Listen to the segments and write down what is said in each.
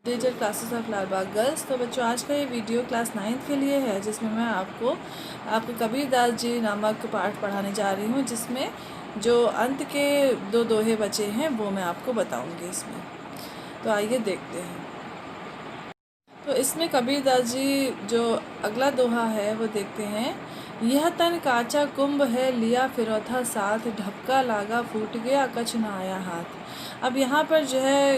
Digital classes of Lalbagh girls. तो बच्चों, आज का ये वीडियो क्लास 9th के लिए है, जिसमें मैं आपको कबीरदास जी नामक पाठ पढ़ाने जा रही हूँ, जिसमें जो अंत के दो दोहे बचे हैं वो मैं आपको बताऊँगी इसमें। तो आइए देखते हैं। तो इसमें कबीरदास जी जो अगला दोहा है वो देखते हैं। यह तन काचा कुंभ है, लिया फिरौथा साथ, ढपका लागा फूट गया कछ न आया हाथ। अब यहाँ पर जो है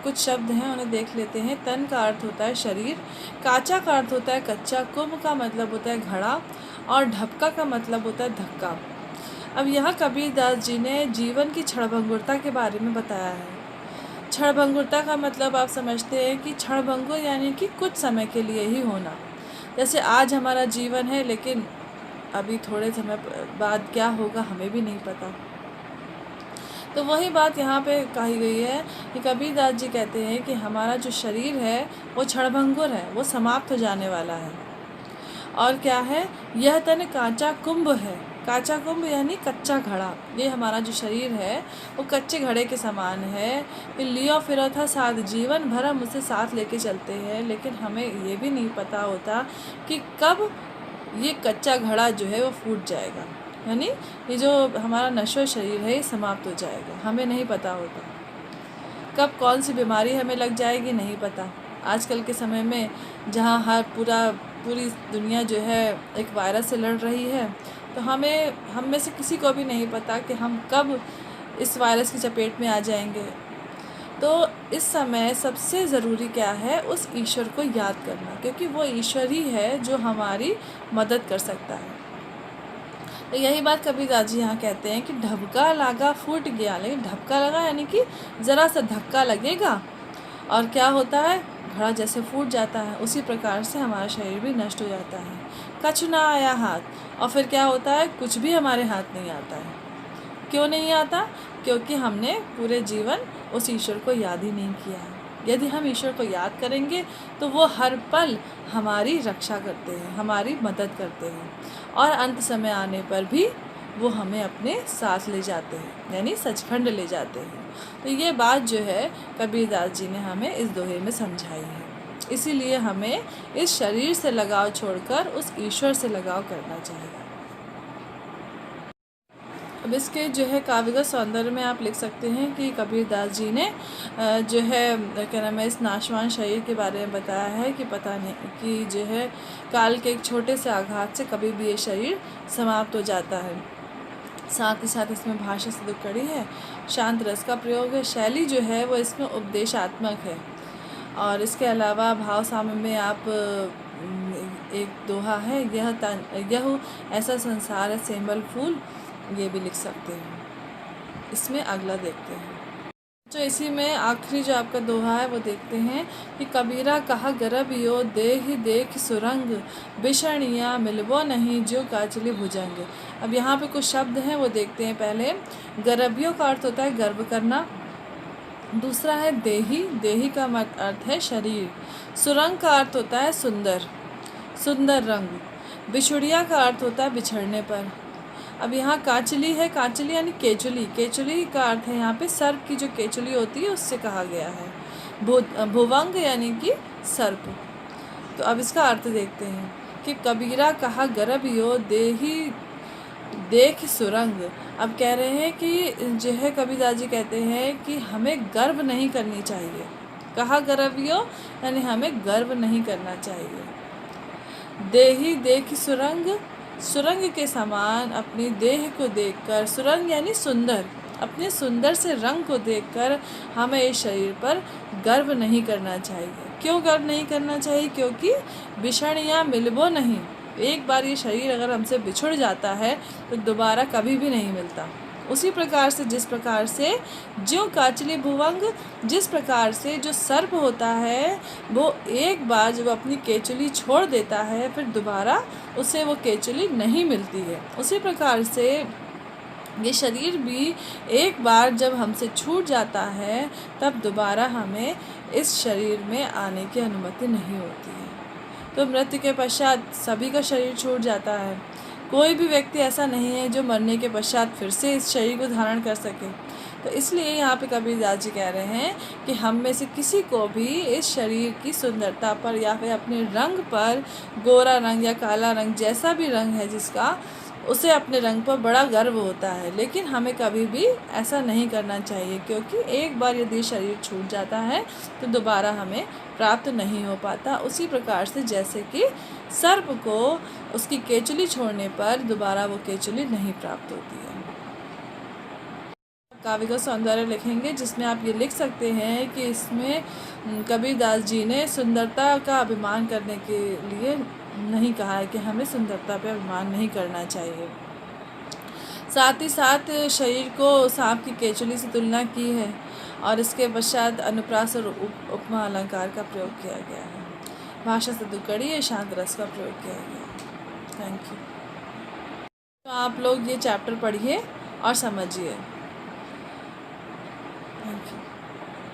कुछ शब्द हैं, उन्हें देख लेते हैं। तन का अर्थ होता है शरीर, काचा का अर्थ होता है कच्चा, कुंभ का मतलब होता है घड़ा, और ढपका का मतलब होता है धक्का। अब यहाँ कबीरदास जी ने जीवन की क्षणभंगुरता के बारे में बताया है। क्षणभंगुरता का मतलब आप समझते हैं कि क्षणभंगुर यानी कि कुछ समय के लिए ही होना। जैसे आज हमारा जीवन है, लेकिन अभी थोड़े समय बाद क्या होगा हमें भी नहीं पता। तो वही बात यहाँ पे कही गई है कि कबीरदास जी कहते हैं कि हमारा जो शरीर है वो क्षणभंगुर है, वो समाप्त हो जाने वाला है। और क्या है, यह तन कांचा कुंभ है। कांचा कुंभ यानी कच्चा घड़ा। ये हमारा जो शरीर है वो कच्चे घड़े के समान है। फिर लियो फिरौथा साथ, जीवन भर हम उसे साथ लेके चलते हैं, लेकिन हमें ये भी नहीं पता होता कि कब ये कच्चा घड़ा जो है वो फूट जाएगा, यानी ये जो हमारा नश्वर शरीर है ये समाप्त हो जाएगा। हमें नहीं पता होता कब कौन सी बीमारी हमें लग जाएगी, नहीं पता। आजकल के समय में जहाँ पूरी दुनिया जो है एक वायरस से लड़ रही है, तो हम में से किसी को भी नहीं पता कि हम कब इस वायरस की चपेट में आ जाएंगे। तो इस समय सबसे ज़रूरी क्या है, उस ईश्वर को याद करना, क्योंकि वो ईश्वर ही है जो हमारी मदद कर सकता है। तो यही बात कबीरदास जी यहाँ कहते हैं कि ढपका लगा फूट गया। लेकिन ढपका लगा यानी कि ज़रा सा धक्का लगेगा और क्या होता है, घड़ा जैसे फूट जाता है, उसी प्रकार से हमारा शरीर भी नष्ट हो जाता है। कछु ना आया हाथ, और फिर क्या होता है, कुछ भी हमारे हाथ नहीं आता है। क्यों नहीं आता? क्योंकि हमने पूरे जीवन उस ईश्वर को याद ही नहीं किया है। यदि हम ईश्वर को याद करेंगे तो वो हर पल हमारी रक्षा करते हैं, हमारी मदद करते हैं, और अंत समय आने पर भी वो हमें अपने साथ ले जाते हैं, यानी सचखंड ले जाते हैं। तो ये बात जो है कबीरदास जी ने हमें इस दोहे में समझाई है। इसीलिए हमें इस शरीर से लगाव छोड़कर उस ईश्वर से लगाव करना चाहिए। अब इसके जो है काव्यगत सौंदर्य में आप लिख सकते हैं कि कबीरदास जी ने जो है क्या नाम है, इस नाशवान शरीर के बारे में बताया है कि पता नहीं कि जो है काल के एक छोटे से आघात से कभी भी ये शरीर समाप्त हो जाता है। साथ ही साथ इसमें भाषा से कड़ी है, शांत रस का प्रयोग है, शैली जो है वो इसमें उपदेशात्मक है। और इसके अलावा भाव साम्य में आप एक दोहा है, यह ऐसा संसार है सेंबल फूल, ये भी लिख सकते हैं। इसमें अगला देखते हैं। तो इसी में आखिरी जो आपका दोहा है वो देखते हैं कि कबीरा कहा गरब यो, देहि देख सुरंग, बिषणिया मिलबो नहीं, जो काचली भुजंग। अब यहाँ पे कुछ शब्द हैं वो देखते हैं। पहले गरबियो का अर्थ होता है गर्व करना। दूसरा है देही, देही का अर्थ है शरीर। सुरंग का अर्थ होता है सुंदर, सुंदर रंग। बिछुड़िया का अर्थ होता है बिछड़ने पर। अब यहाँ काचली है, काचली यानी केचुली, केचुली का अर्थ है यहाँ पे सर्प की जो केचुली होती है उससे कहा गया है। भुवंग यानी कि सर्प। तो अब इसका अर्थ देखते हैं कि कबीरा कहा गरब यो, देही देख सुरंग। अब कह रहे हैं कि जो है कबीरदास जी कहते हैं कि हमें गर्व नहीं करनी चाहिए। कहा गर्व यो यानी हमें गर्व नहीं करना चाहिए। देही देख सुरंग, सुरंग के समान अपनी देह को देखकर, सुरंग यानी सुंदर, अपने सुंदर से रंग को देखकर हमें इस शरीर पर गर्व नहीं करना चाहिए। क्यों गर्व नहीं करना चाहिए? क्योंकि बिछड़ियाँ मिलबो नहीं। एक बार ये शरीर अगर हमसे बिछुड़ जाता है तो दोबारा कभी भी नहीं मिलता। उसी प्रकार से जिस प्रकार से ज्यों काचली भुवंग, जिस प्रकार से जो सर्प होता है वो एक बार जब अपनी केचुली छोड़ देता है फिर दोबारा उसे वो केचुली नहीं मिलती है, उसी प्रकार से ये शरीर भी एक बार जब हमसे छूट जाता है तब दोबारा हमें इस शरीर में आने की अनुमति नहीं होती है। तो मृत्यु के पश्चात सभी का शरीर छूट जाता है। कोई भी व्यक्ति ऐसा नहीं है जो मरने के पश्चात फिर से इस शरीर को धारण कर सके। तो इसलिए यहाँ पे कबीरदास जी कह रहे हैं कि हम में से किसी को भी इस शरीर की सुंदरता पर या फिर अपने रंग पर, गोरा रंग या काला रंग जैसा भी रंग है जिसका, उसे अपने रंग पर बड़ा गर्व होता है। लेकिन हमें कभी भी ऐसा नहीं करना चाहिए, क्योंकि एक बार यदि शरीर छूट जाता है तो दोबारा हमें प्राप्त नहीं हो पाता। उसी प्रकार से जैसे कि सर्प को उसकी केचुली छोड़ने पर दोबारा वो केचुली नहीं प्राप्त होती है। काव्य का सौंदर्य लिखेंगे जिसमें आप ये लिख सकते हैं कि इसमें कबीरदास जी ने सुंदरता का अभिमान करने के लिए नहीं कहा है कि हमें सुंदरता पे अभिमान नहीं करना चाहिए। साथ ही साथ शरीर को सांप की केचुली से तुलना की है और इसके पश्चात अनुप्रास और उपमा अलंकार का प्रयोग किया गया है। भाषा से दुकड़ी या शांत रस का प्रयोग किया गया। Thank you. तो आप लोग ये चैप्टर पढ़िए और समझिए। Thank you.